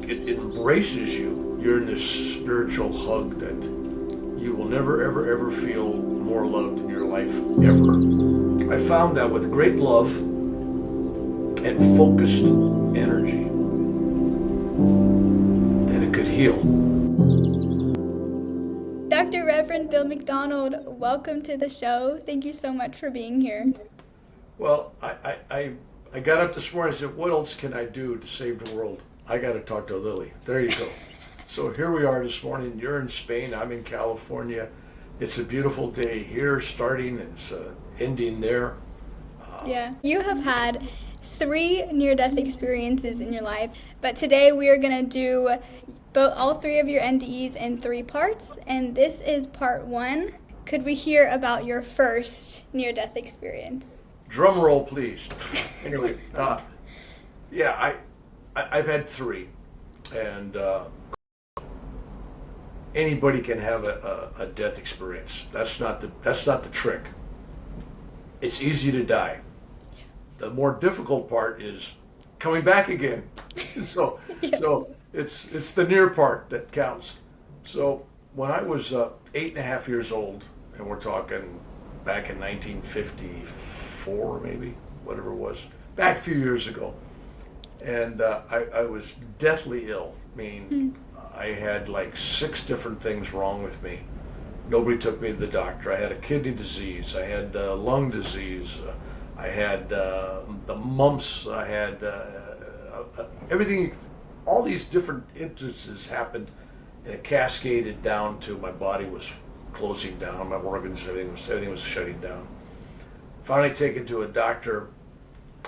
it embraces you. You're in this spiritual hug that you will never, ever, ever feel more loved in your life, ever. I found that with great love and focused energy, that it could heal. Dr. Reverend Bill McDonald, welcome to the show. Thank you so much for being here. Well, I got up this morning and said, what else can I do to save the world? I got to talk to Lily. There you go. So here we are this morning. You're in Spain. I'm in California. It's a beautiful day here, starting and it's ending there. Yeah. You have had 3 near-death experiences in your life, but today we are going to do all 3 of your NDEs in 3 parts, and this is part 1. Could we hear about your first near-death experience? Drum roll, please. Anyway, yeah, I've had 3, and anybody can have a death experience. That's not the trick. It's easy to die. The more difficult part is coming back again. So it's the near part that counts. So when I was 8.5 years old, and we're talking back in 1954, maybe, whatever it was, back a few years ago, and I was deathly ill, meaning I had like 6 different things wrong with me. Nobody took me to the doctor. I had a kidney disease. I had lung disease. I had the mumps. I had everything. All these different instances happened, and it cascaded down to my body was closing down. My organs, everything was shutting down. Finally taken to a doctor.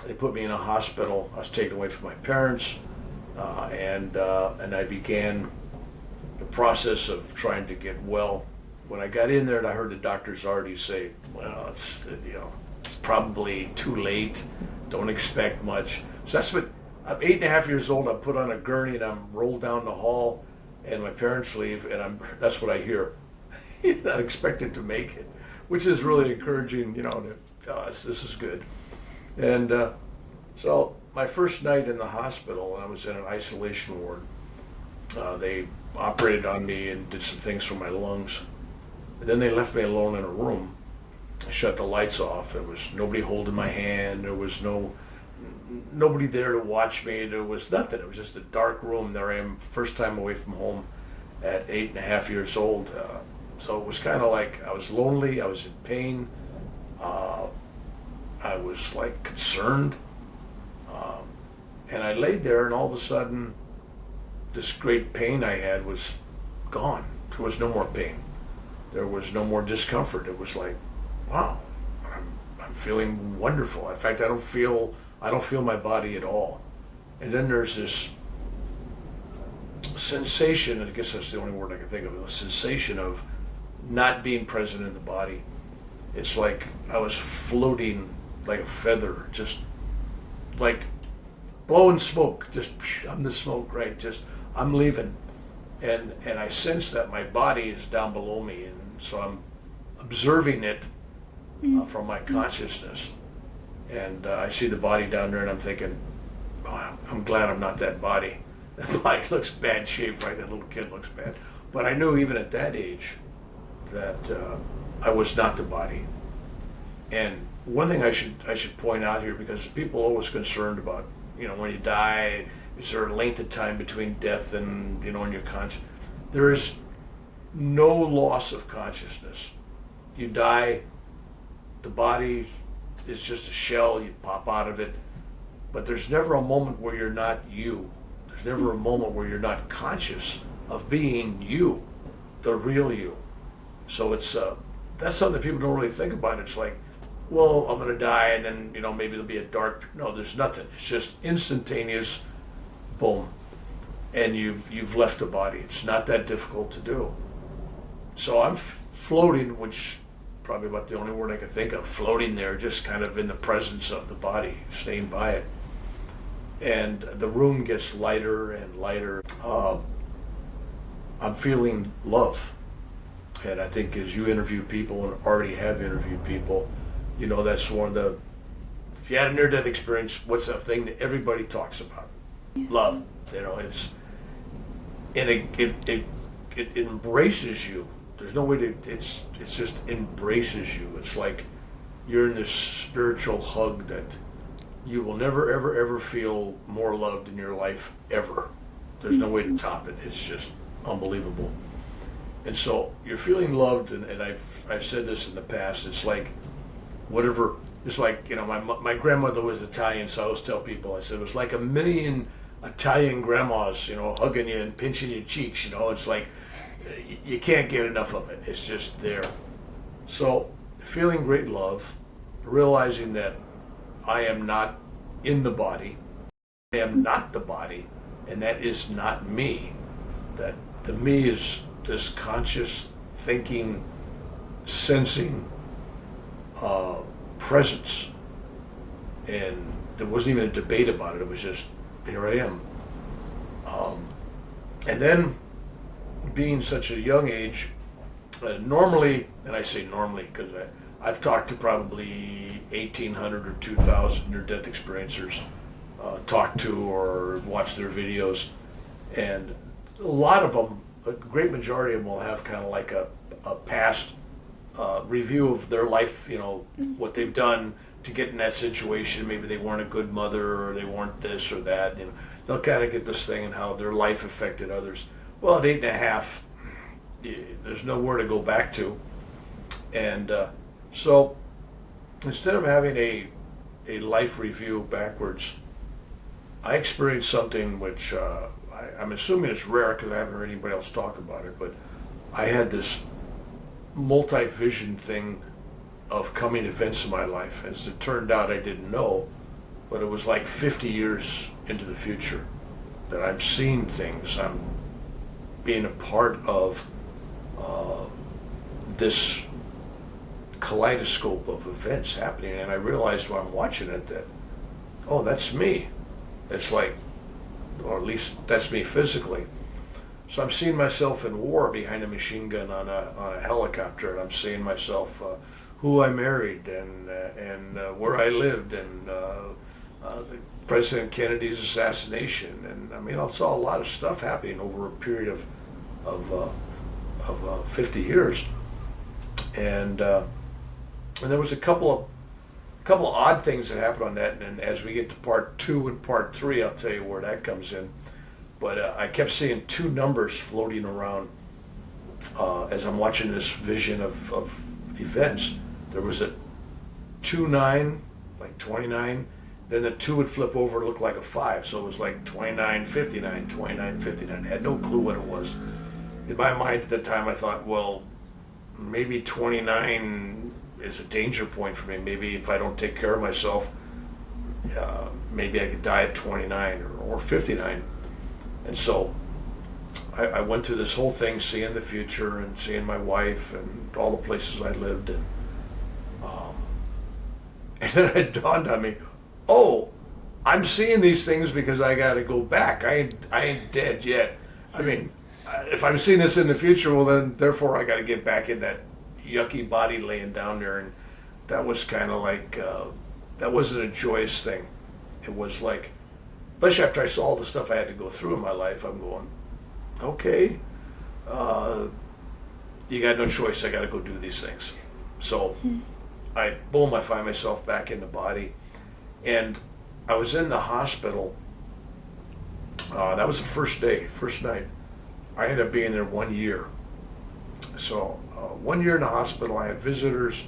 They put me in a hospital. I was taken away from my parents, and I began the process of trying to get well. When I got in there, and I heard the doctors already say, "Well, it's probably too late. Don't expect much." So that's what I'm 8.5 years old. I'm put on a gurney and I'm rolled down the hall, and my parents leave, and that's what I hear. You're not expected to make it, which is really encouraging. This is good. And so my first night in the hospital, I was in an isolation ward. They operated on me and did some things for my lungs. And then they left me alone in a room. I shut the lights off. There was nobody holding my hand. There was nobody there to watch me. There was nothing. It was just a dark room. There I am, first time away from home at 8.5 years old. So it was kind of like I was lonely. I was in pain. I was like concerned. And I laid there, and all of a sudden, this great pain I had was gone. There was no more pain. There was no more discomfort. It was like, wow, I'm feeling wonderful. In fact, I don't feel my body at all. And then there's this sensation, and I guess that's the only word I can think of, the sensation of not being present in the body. It's like I was floating like a feather, just like blowing smoke. Just I'm the smoke, right? Just I'm leaving, and I sense that my body is down below me, and so I'm observing it from my consciousness, and I see the body down there, and I'm thinking, oh, I'm glad I'm not that body. That body looks bad shape, right? That little kid looks bad. But I knew even at that age that I was not the body. And one thing I should point out here, because people are always concerned about, when you die, is there a length of time between death and, and your conscious? There is no loss of consciousness. You die, the body is just a shell, you pop out of it, but there's never a moment where you're not you. There's never a moment where you're not conscious of being you, the real you. So it's that's something that people don't really think about. It's like, well, I'm going to die, and then maybe there'll be a dark. No, there's nothing. It's just instantaneous, boom, and you've left the body. It's not that difficult to do. So I'm floating, which probably about the only word I could think of, floating there, just kind of in the presence of the body, staying by it. And the room gets lighter and lighter. I'm feeling love. And I think as you interview people and already have interviewed people, that's one of the, if you had a near-death experience, what's the thing that everybody talks about? Love. and it embraces you. There's no way to, it's just embraces you. It's like you're in this spiritual hug that you will never, ever, ever feel more loved in your life, ever. There's no way to top it. It's just unbelievable. And so you're feeling loved, and I've said this in the past, it's like whatever, it's like, you know, my grandmother was Italian, so I always tell people, I said, it was like a million Italian grandmas, you know, hugging you and pinching your cheeks, you know, it's like, you can't get enough of it. It's just there. So feeling great love, realizing that I am not in the body, I am not the body, and that is not me. That the me is this conscious thinking, sensing presence. And there wasn't even a debate about it. It was just, here I am. And then being such a young age, normally, and I say normally because I've talked to probably 1,800 or 2,000 near-death experiencers, talked to or watched their videos, and a lot of them, a great majority of them will have kind of like a past review of their life, you know, what they've done to get in that situation. Maybe they weren't a good mother, or they weren't this or that. You know, they'll kind of get this thing and how their life affected others. Well, at 8.5, there's nowhere to go back to. And so instead of having a life review backwards, I experienced something which I'm assuming it's rare because I haven't heard anybody else talk about it, but I had this multi-vision thing of coming events in my life. As it turned out, I didn't know, but it was like 50 years into the future that I'm seeing things. I'm being a part of this kaleidoscope of events happening, and I realized while I'm watching it that, oh, that's me. It's like, or at least that's me physically. So I'm seeing myself in war behind a machine gun on a helicopter, and I'm seeing myself who I married and where I lived, and President Kennedy's assassination, and I mean, I saw a lot of stuff happening over a period of 50 years, and there was a couple of odd things that happened on that, and as we get to part 2 and part 3, I'll tell you where that comes in. But I kept seeing 2 numbers floating around as I'm watching this vision of events. There was a 29, like 29, then the 2 would flip over and look like a 5, so it was like 29, 59, 29, 59. I had no clue what it was. In my mind at the time, I thought, well, maybe 29 is a danger point for me. Maybe if I don't take care of myself, maybe I could die at 29 or 59. And so I went through this whole thing, seeing the future and seeing my wife and all the places I lived in. And then it dawned on me, oh, I'm seeing these things because I got to go back. I ain't dead yet. I mean, if I'm seeing this in the future, well then, therefore I got to get back in that yucky body laying down there. And that was kind of like, that wasn't a joyous thing. It was like, especially after I saw all the stuff I had to go through in my life, I'm going, okay, you got no choice. I got to go do these things. So I find myself back in the body. And I was in the hospital. That was the first night. I ended up being there 1 year. So 1 year in the hospital, I had visitors,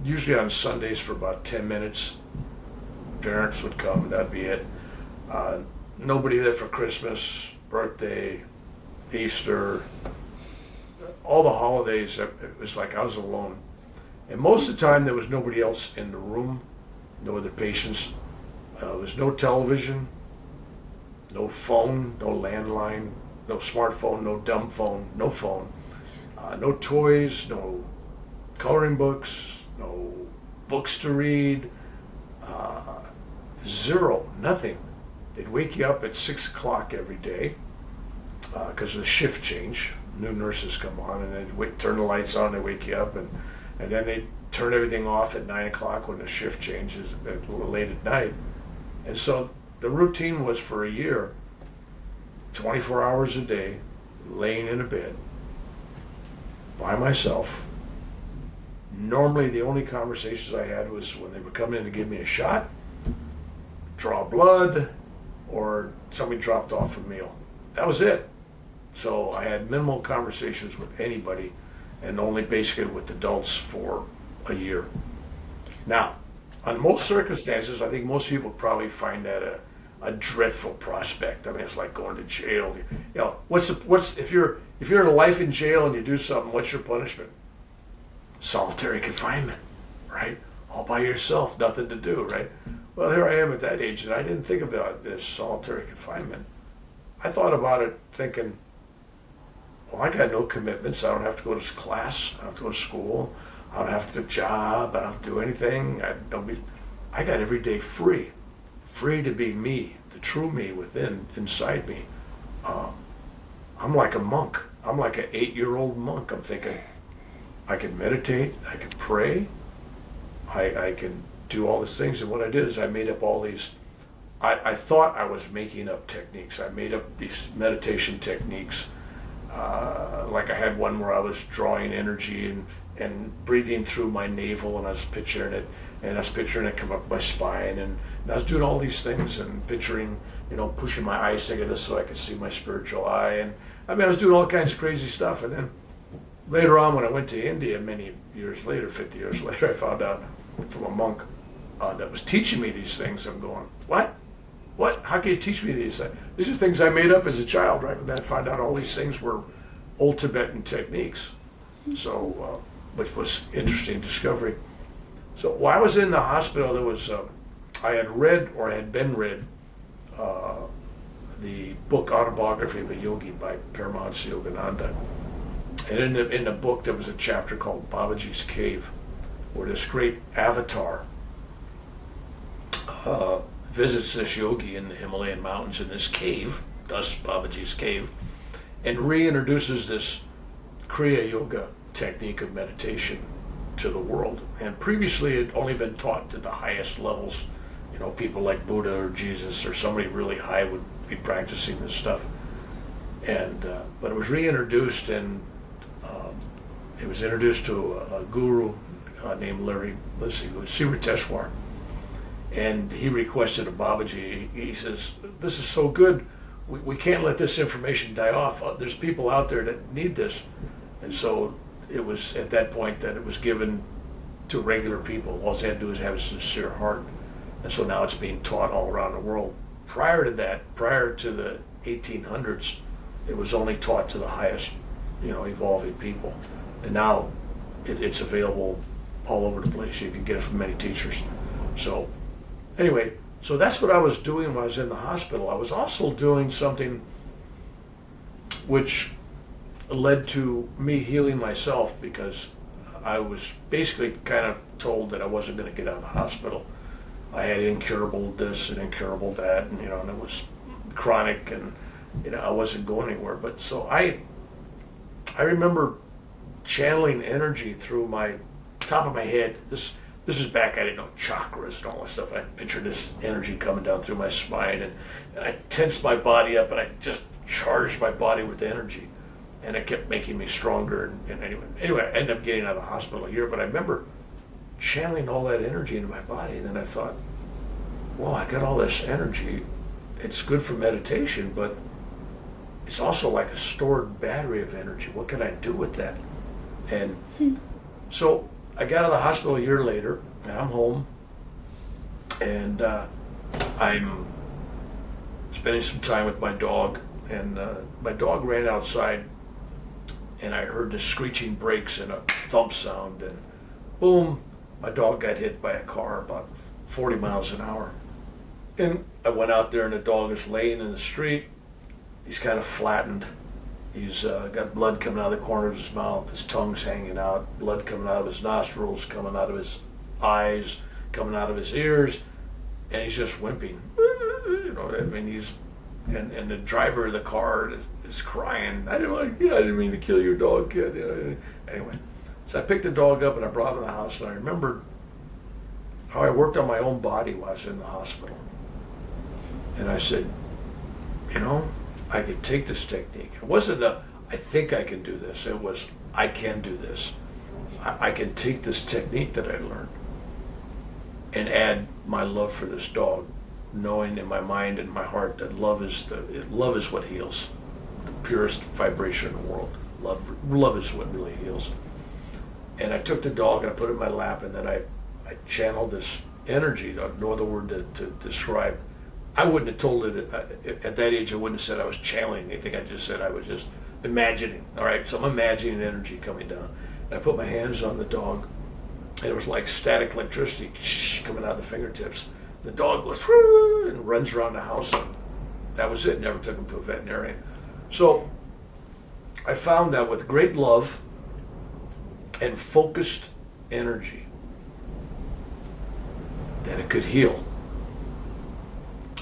usually on Sundays for about 10 minutes. Parents would come, that'd be it. Nobody there for Christmas, birthday, Easter, all the holidays. It was like I was alone. And most of the time there was nobody else in the room, no other patients. There was no television, no phone, no landline, no smartphone, no dumb phone, no phone, no toys, no coloring books, no books to read, zero, nothing. They'd wake you up at 6 o'clock every day because of the shift change. New nurses come on and they'd turn the lights on, they wake you up, and then they'd turn everything off at 9 o'clock when the shift changes late at night. And so the routine was for a year 24 hours a day, laying in a bed by myself. Normally the only conversations I had was when they were coming in to give me a shot, draw blood, or somebody dropped off a meal. That was it. So I had minimal conversations with anybody, and only basically with adults for a year. Now, on most circumstances, I think most people probably find that a dreadful prospect. I mean, it's like going to jail. You know, if you're in a life in jail and you do something, what's your punishment? Solitary confinement, right? All by yourself, nothing to do, right? Well, here I am at that age, and I didn't think about this solitary confinement. I thought about it thinking, well, I got no commitments. I don't have to go to class. I don't have to go to school. I don't have to do a job. I don't have to do anything. I got every day free to be me, the true me inside me. I'm like a monk. I'm like an 8-year-old monk. I'm thinking, I can meditate. I can pray. I can do all these things. And what I did is I made up all these. I thought I was making up techniques. I made up these meditation techniques. Like I had one where I was drawing energy and breathing through my navel, and I was picturing it come up my spine, and I was doing all these things and picturing, pushing my eyes together so I could see my spiritual eye, and I mean I was doing all kinds of crazy stuff. And then later on, when I went to India many years later, 50 years later, I found out from a monk that was teaching me these things. I'm going, what? How can you teach me these things? These are things I made up as a child, right? But then I found out all these things were old Tibetan techniques. So, which was interesting discovery. So while I was in the hospital, there was, I had been read the book Autobiography of a Yogi by Paramahansa Yogananda. And in the book, there was a chapter called Babaji's Cave, where this great avatar visits this yogi in the Himalayan mountains in this cave, thus Babaji's Cave, and reintroduces this Kriya Yoga technique of meditation to the world. And previously it had only been taught to the highest levels. People like Buddha or Jesus or somebody really high would be practicing this stuff. And but it was reintroduced, and it was introduced to a guru named Siriteshwar. And he requested of Babaji, he says, this is so good, we can't let this information die off. There's people out there that need this. And so it was at that point that it was given to regular people. All they had to do is have a sincere heart. And so now it's being taught all around the world. Prior to that, prior to the 1800s, it was only taught to the highest, evolving people. And now it's available all over the place. You can get it from many teachers. So anyway, so that's what I was doing when I was in the hospital. I was also doing something which led to me healing myself, because I was basically kind of told that I wasn't going to get out of the hospital. I had incurable this and incurable that, and and it was chronic, and I wasn't going anywhere. But so I remember channeling energy through my top of my head. This is back, I didn't know chakras and all that stuff. I pictured this energy coming down through my spine, and I tensed my body up, and I just charged my body with energy. And it kept making me stronger. And anyway, I ended up getting out of the hospital a year, but I remember channeling all that energy into my body. And then I thought, well, I got all this energy. It's good for meditation, but it's also like a stored battery of energy. What can I do with that? And so I got out of the hospital a year later, and I'm home, and I'm spending some time with my dog, and my dog ran outside, and I heard the screeching brakes and a thump sound, and boom, my dog got hit by a car about 40 miles an hour. And I went out there, and the dog is laying in the street. He's kind of flattened. He's got blood coming out of the corner of his mouth. His tongue's hanging out, blood coming out of his nostrils, coming out of his eyes, coming out of his ears, and he's just whimpering. And the driver of the car is crying. I didn't mean to kill your dog, kid. Anyway, so I picked the dog up and I brought him to the house, and I remembered how I worked on my own body while I was in the hospital. And I said, I could take this technique. It wasn't I think I can do this. It was, I can do this. I can take this technique that I learned and add my love for this dog, knowing in my mind and my heart that love is what heals, the purest vibration in the world. Love is what really heals. And I took the dog and I put it in my lap, and then I channeled this energy. No other word to describe. I wouldn't have told it at that age. I wouldn't have said I was channeling anything. I just said I was just imagining. All right, so I'm imagining energy coming down. And I put my hands on the dog, and it was like static electricity coming out of the fingertips. The dog goes and runs around the house, and that was it. Never took him to a veterinarian. So I found that with great love and focused energy, that it could heal.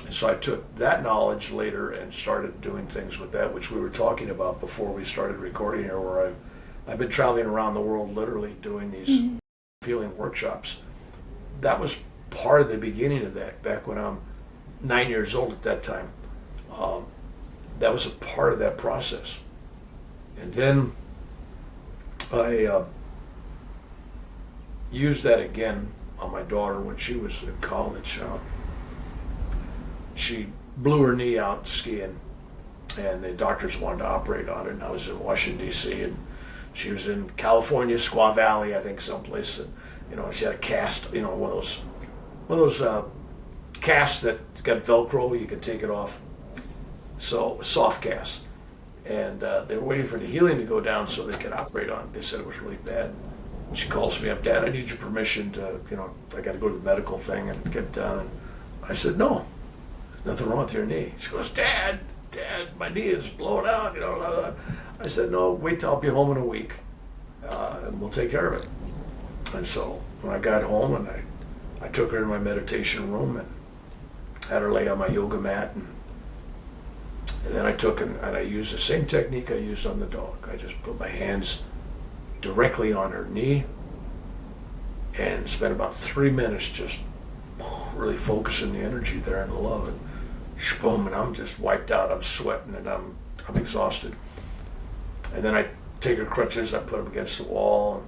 And so I took that knowledge later and started doing things with that, which we were talking about before we started recording here, where I've been traveling around the world literally doing these healing workshops. That was part of the beginning of that, back when I'm 9 years old at that time. That was a part of that process. And then I used that again on my daughter when she was in college. She blew her knee out skiing, and the doctors wanted to operate on it, and I was in Washington, D.C., and she was in California, Squaw Valley, I think, someplace, and she had a cast, one of those casts that got Velcro, you could take it off, so soft cast, and they were waiting for the healing to go down so they could operate on it. They said it was really bad. And she calls me up, "Dad, I need your permission to, I got to go to the medical thing and get it done." And I said, "No, nothing wrong with your knee." She goes, Dad, my knee is blown out, blah, blah. I said, "No, wait till I'll be home in a week, and we'll take care of it." And so when I got home, and I took her to my meditation room and had her lay on my yoga mat, and then I took and I used the same technique I used on the dog. I just put my hands directly on her knee and spent about 3 minutes just really focusing the energy there and the love, and boom, and I'm just wiped out. I'm sweating and I'm exhausted. And then I take her crutches, I put them against the wall,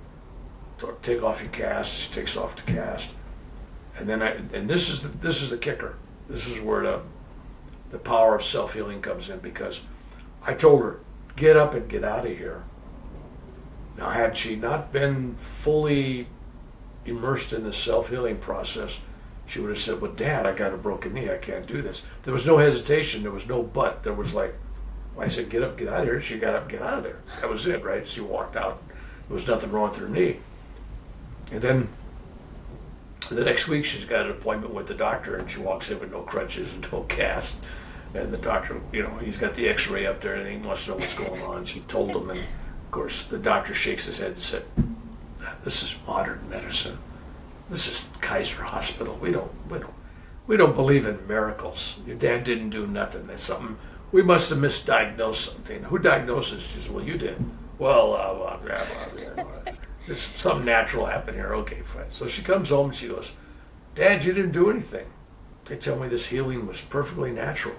and take off your cast. She takes off the cast, and then this is the kicker. This is where the power of self-healing comes in, because I told her, "Get up and get out of here." Now, had she not been fully immersed in the self-healing process, she would have said, "Well, Dad, I got a broken knee. I can't do this." There was no hesitation. There was no but. There was like, I said, "Get up, get out of here." She got up, get out of there. That was it, right? She walked out. There was nothing wrong with her knee. And then the next week, she's got an appointment with the doctor, and she walks in with no crutches and no cast. And the doctor, he's got the x-ray up there, and he wants to know what's going on. She told him, and of course, the doctor shakes his head and said, "This is modern medicine. This is Kaiser Hospital. We don't believe in miracles. Your dad didn't do nothing. That's something, we must have misdiagnosed something." "Who diagnosed it?" She says, "Well, you did." "Well, there's something natural happened here." "Okay, fine." So she comes home and she goes, "Dad, you didn't do anything. They tell me this healing was perfectly natural.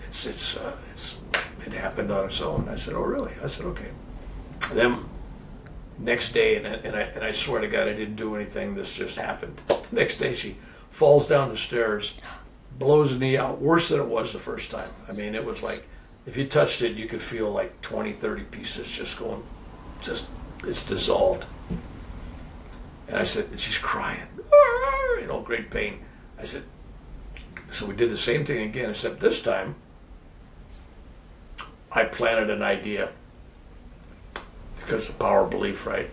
It happened on its own." I said, "Oh, really?" I said, "Okay." And then next day, and I swear to God, I didn't do anything. This just happened. The next day, she falls down the stairs, blows the knee out, worse than it was the first time. I mean, it was like, if you touched it, you could feel like 20, 30 pieces it's dissolved. And I said, and she's crying, great pain. I said, so we did the same thing again, except this time, I planted an idea, because the power of belief, right?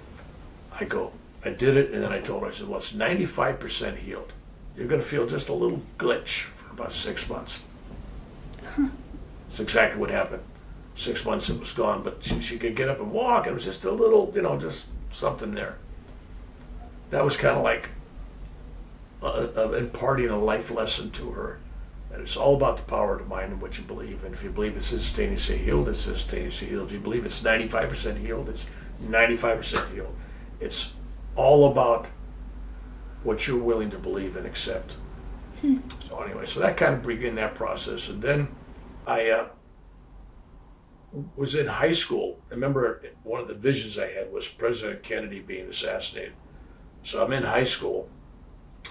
I did it, and then I told her, I said, "Well, it's 95% healed. You're going to feel just a little glitch for about 6 months." That's exactly what happened. 6 months it was gone, but she could get up and walk. It was just a little, just something there. That was kind of like imparting a life lesson to her. And it's all about the power of the mind and what you believe. And if you believe it's instantaneously healed, it's instantaneously healed. If you believe it's 95% healed, it's 95% healed. It's all about what you're willing to believe and accept. So anyway, so that kind of began that process. And then I was in high school. I remember one of the visions I had was President Kennedy being assassinated. So I'm in high school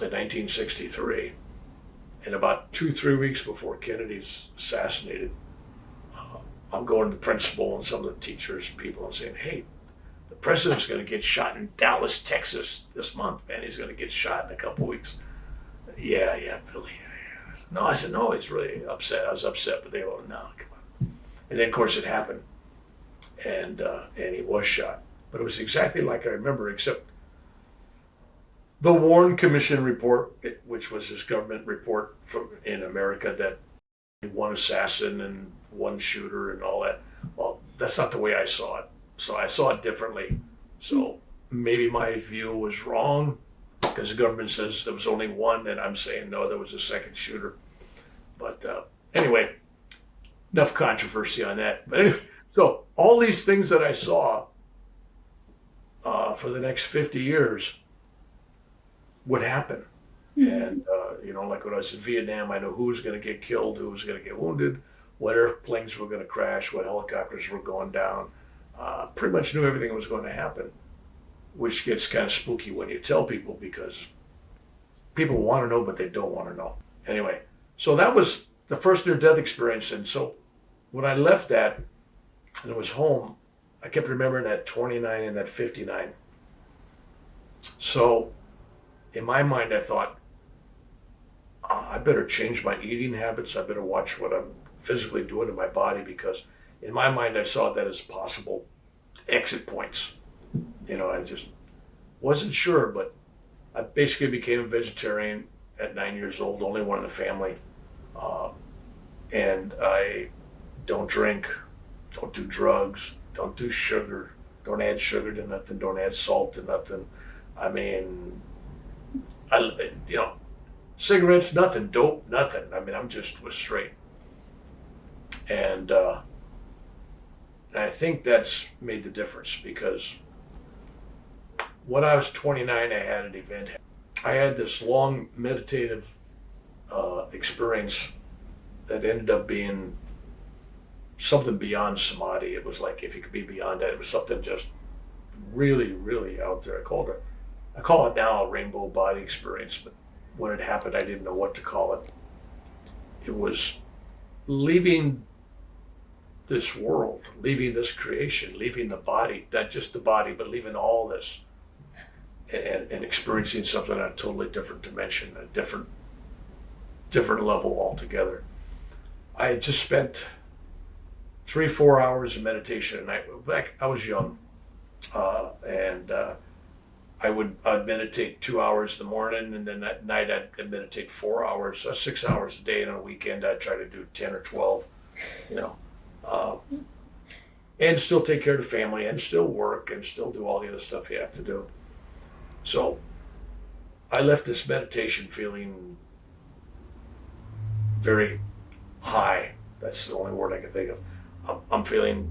in 1963, and about 2-3 weeks before Kennedy's assassinated, I'm going to the principal and some of the teachers, people, and saying, "Hey, the president's going to get shot in Dallas, Texas this month, man. He's going to get shot in a couple weeks." Yeah, Billy. Yeah. No, I said, no, he's really upset. I was upset, but they were, no, come on. And then, of course, it happened, and he was shot. But it was exactly like I remember, except the Warren Commission report, which was this government report from in America that one assassin and one shooter and all that. Well, that's not the way I saw it. So I saw it differently. So maybe my view was wrong because the government says there was only one, and I'm saying no, there was a second shooter. But anyway, enough controversy on that. But anyway, so all these things that I saw for the next 50 years would happen. And, like when I was in Vietnam, I know who was going to get killed, who was going to get wounded, what airplanes were going to crash, what helicopters were going down. Pretty much knew everything was going to happen, which gets kind of spooky when you tell people because people want to know, but they don't want to know. Anyway, so that was the first near-death experience. And so when I left that and was home, I kept remembering that 29 and that 59. So in my mind, I thought, I better change my eating habits. I better watch what I'm physically doing to my body because in my mind, I saw that as possible exit points. I just wasn't sure, but I basically became a vegetarian at 9 years old, only one in the family. And I don't drink, don't do drugs, don't do sugar, don't add sugar to nothing, don't add salt to nothing. I mean, cigarettes, nothing, dope, nothing. I mean, was straight. And I think that's made the difference because when I was 29, I had an event. I had this long meditative experience that ended up being something beyond samadhi. It was like if you could be beyond that, it was something just really, really out there. I call it now a rainbow body experience, but when it happened, I didn't know what to call it. It was leaving this world, leaving this creation, leaving the body, not just the body, but leaving all this and experiencing something on a totally different dimension, a different level altogether. I had just spent 3-4 hours of meditation a night. Back, I was young, and I'd meditate 2 hours in the morning, and then at night I'd meditate 4 hours, so 6 hours a day, and on a weekend I'd try to do 10 or 12, and still take care of the family, and still work, and still do all the other stuff you have to do. So I left this meditation feeling very high. That's the only word I can think of. I'm feeling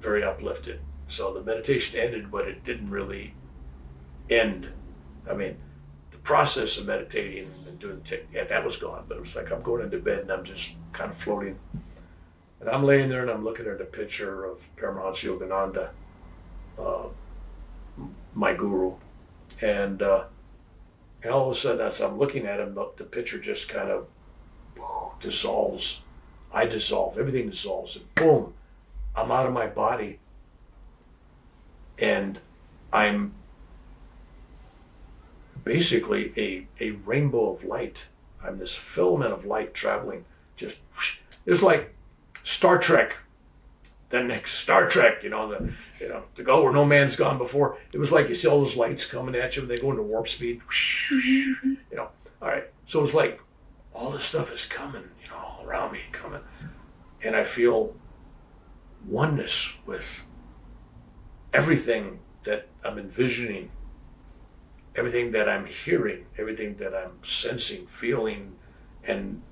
very uplifted. So the meditation ended, but it didn't really end. I mean, the process of meditating and doing that was gone, but it was like I'm going into bed and I'm just kind of floating. And I'm laying there and I'm looking at a picture of Paramahansa Yogananda, my guru. And all of a sudden, as I'm looking at him, the picture just kind of dissolves. I dissolve, everything dissolves, and boom, I'm out of my body. And I'm basically a rainbow of light. I'm this filament of light traveling, just, it's like Star Trek. The next Star Trek, to go where no man's gone before. It was like you see all those lights coming at you, and they go into warp speed. All right. So it's like all this stuff is coming, all around me, coming, and I feel oneness with everything that I'm envisioning, everything that I'm hearing, everything that I'm sensing, feeling, and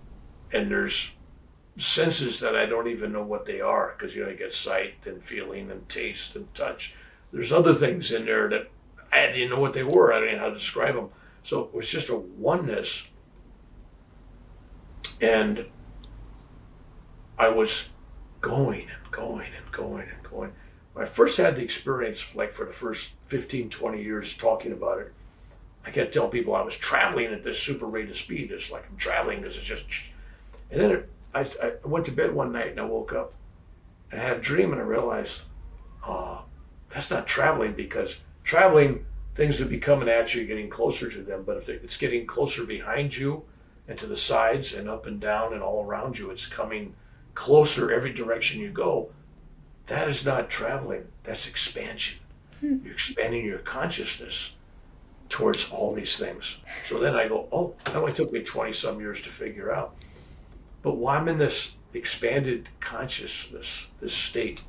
there's senses that I don't even know what they are because you get sight and feeling and taste and touch. There's other things in there that I didn't know what they were. I didn't know how to describe them. So it was just a oneness. And I was going and going and going and going. When I first had the experience, like for the first 15, 20 years talking about it, I kept telling people I was traveling at this super rate of speed. It's like I'm traveling because it's just, and then I went to bed one night and I woke up and I had a dream and I realized, that's not traveling, because traveling, things would be coming at you, getting closer to them. But if it's getting closer behind you and to the sides and up and down and all around you, it's coming closer every direction you go. That is not traveling. That's expansion. You're expanding your consciousness towards all these things. So then I go, oh, that only took me 20 some years to figure out. But while I'm in this expanded consciousness, this state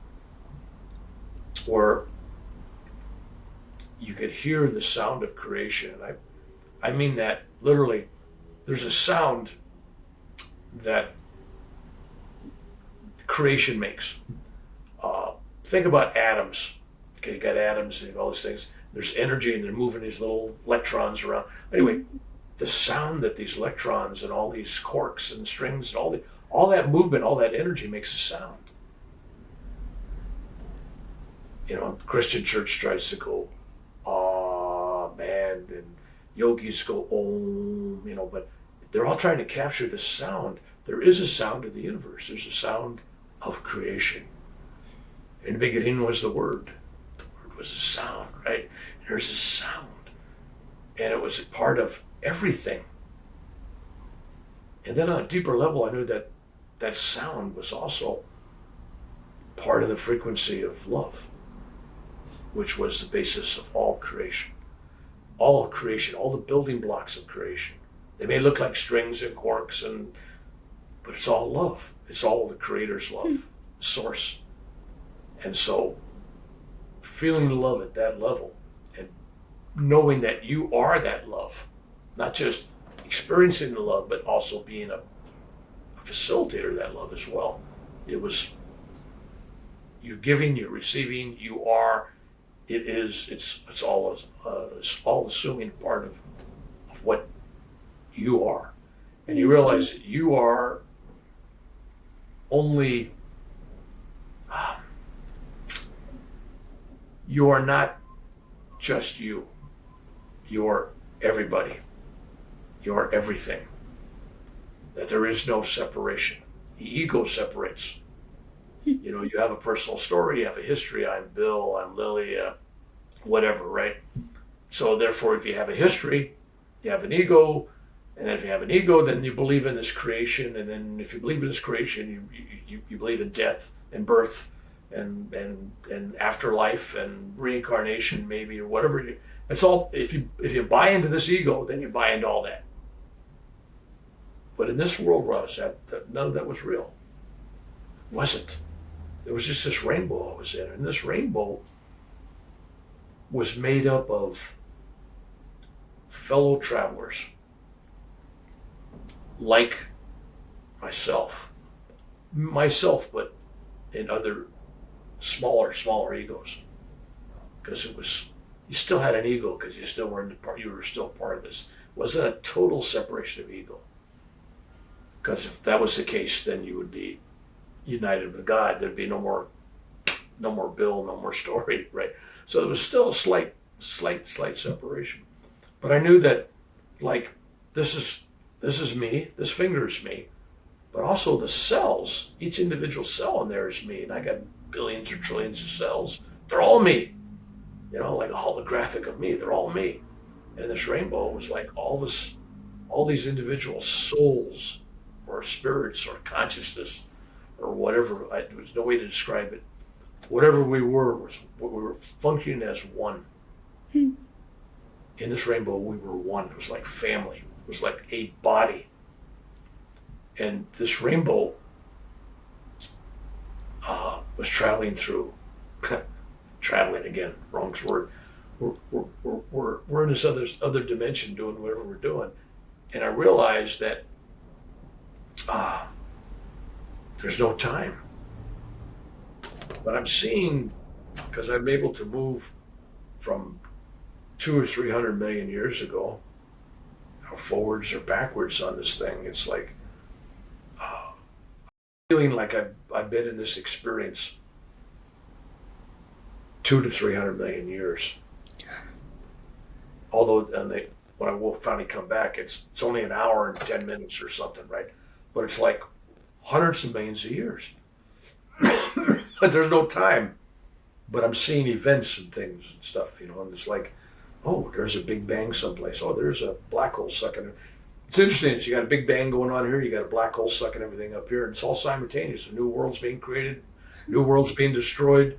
where you could hear the sound of creation, and I mean that literally, there's a sound that creation makes. Think about atoms. Okay, you got atoms and all these things. There's energy and they're moving these little electrons around. Anyway, the sound that these electrons and all these quarks and strings and all that movement, all that energy makes a sound. You know, Christian church tries to go, man, and yogis go, om, you know, but they're all trying to capture the sound. There is a sound of the universe. There's a sound of creation. In the beginning was the Word. The Word was a sound, right? And there's a sound. And it was a part of everything. And then on a deeper level, I knew that that sound was also part of the frequency of love, which was the basis of all creation. All creation, all the building blocks of creation. They may look like strings and quarks, but it's all love. It's all the Creator's love, source. And so feeling the love at that level and knowing that you are that love, not just experiencing the love, but also being a facilitator of that love as well. It was you're giving, you're receiving, you are, it's all assuming part of what you are. And you realize that you are only, you are not just you. You're everybody. You're everything. That there is no separation. The ego separates. You know, you have a personal story, you have a history. I'm Bill, I'm Lily, whatever, right? So therefore, if you have a history, you have an ego, and then if you have an ego, then you believe in this creation, and then if you believe in this creation, you believe in death and birth and afterlife and reincarnation, maybe, or whatever. It's all. If you buy into this ego, then you buy into all that. But in this world where I was at, none of that was real. It wasn't. There was just this rainbow I was in, and this rainbow was made up of fellow travelers like myself, but in other smaller egos, because you still had an ego because you still were you were still part of this. It wasn't a total separation of ego, because if that was the case, then you would be united with God. There'd be no more Bill, no more story, right? So there was still a slight separation. But I knew that, like, this is me, this finger is me, but also the cells, each individual cell in there is me, and I got billions or trillions of cells. They're all me, you know, like a holographic of me. They're all me. And this rainbow was like all these individual souls or spirits or consciousness or whatever. There's no way to describe it. Whatever we were was what we were functioning as one. In this rainbow, we were one. It was like family. It was like a body. And this rainbow was traveling through, traveling again, wrong word. We're in this other dimension doing whatever we're doing. And I realized that there's no time. But I'm seeing, because I'm able to move from 200 or 300 million years ago, forwards or backwards on this thing. It's like feeling like I've been in this experience 200 to 300 million years. Although when I will finally come back, it's only an hour and 10 minutes or something, right? But it's like hundreds of millions of years. But there's no time. But I'm seeing events and things and stuff, and it's like, oh, there's a big bang someplace. Oh, there's a black hole sucking it. It's interesting. You got a big bang going on here. You got a black hole sucking everything up here. And it's all simultaneous. A new world's being created. New world's being destroyed.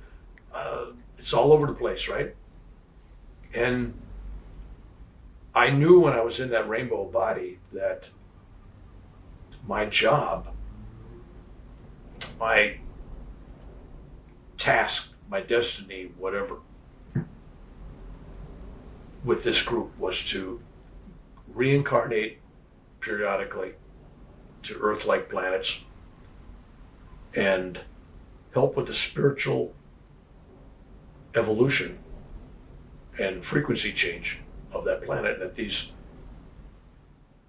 It's all over the place, right? And I knew when I was in that rainbow body that my job, my task, my destiny, whatever, with this group was to reincarnate periodically to Earth-like planets and help with the spiritual evolution and frequency change of that planet. And that these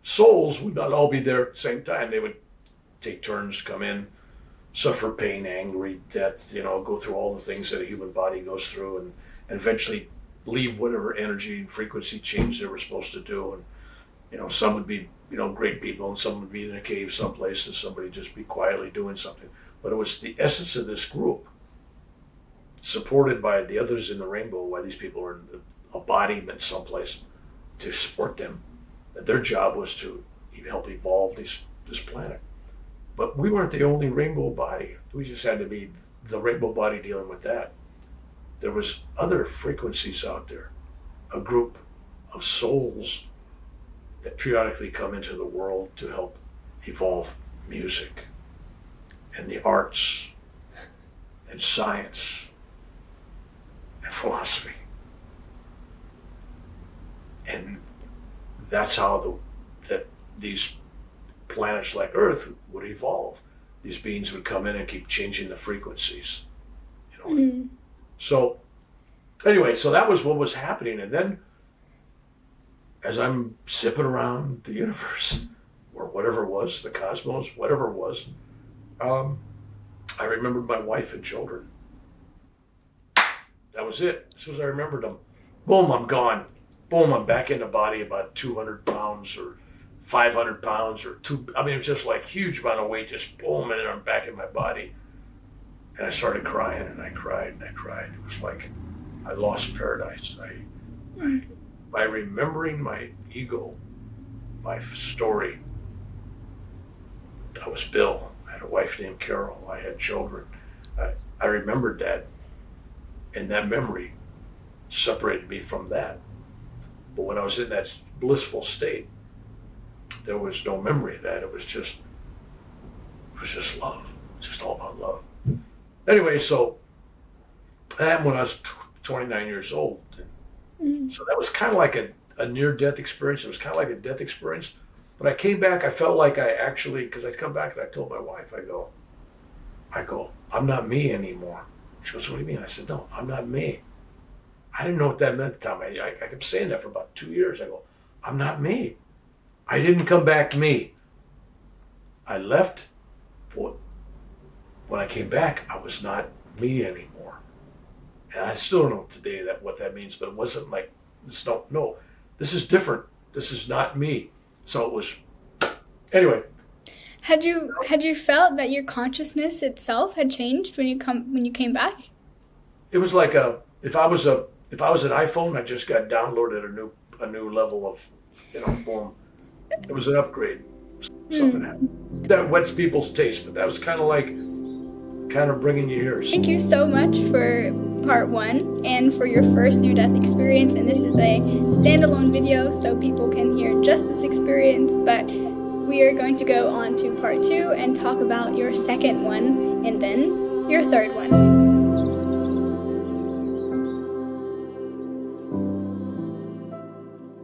souls would not all be there at the same time. They would take turns, come in, suffer pain, angry, death, go through all the things that a human body goes through, and eventually leave whatever energy and frequency change they were supposed to do. And some would be great people, and some would be in a cave someplace, and somebody just be quietly doing something. But it was the essence of this group, supported by the others in the rainbow, why these people are in a body someplace to support them, that their job was to help evolve this planet. But we weren't the only rainbow body. We just had to be the rainbow body dealing with that. There was other frequencies out there, a group of souls that periodically come into the world to help evolve music and the arts and science and philosophy. And that's how that these planets like Earth would evolve. These beings would come in and keep changing the frequencies. Mm-hmm. So anyway, so that was what was happening. And then as I'm zipping around the universe, or whatever it was, the cosmos, whatever it was, I remembered my wife and children. That was it. As soon as I remembered them, boom, I'm gone. Boom, I'm back in the body about 200 pounds or 500 pounds or it was just like huge amount of weight, just boom, and then I'm back in my body. And I started crying, and I cried and I cried. It was like I lost paradise. By remembering my ego, my story, I was Bill. I had a wife named Carol. I had children. I remembered that, and that memory separated me from that. But when I was in that blissful state, there was no memory of that. It was just love. Just all about love. Anyway, so that happened when I was 29 years old. And so that was kind of like a near-death experience. It was kind of like a death experience. But I came back, I felt like I actually, because I'd come back and I told my wife, I go, I'm not me anymore. She goes, what do you mean? I said, no, I'm not me. I didn't know what that meant at the time. I kept saying that for about 2 years. I go, I'm not me. I didn't come back me. I left, but when I came back, I was not me anymore. And I still don't know today what that means, but it wasn't like, no, this is different. This is not me. So it was, anyway. Had you felt that your consciousness itself had changed when you came back? It was like if I was an iPhone, I just got downloaded a new level of, boom. It was an upgrade. Something happened. That whets people's taste, but that was kind of bringing you here. Thank you so much for part 1 and for your first near-death experience. And this is a standalone video, so people can hear just this experience. But we are going to go on to part 2 and talk about your second one and then your third one.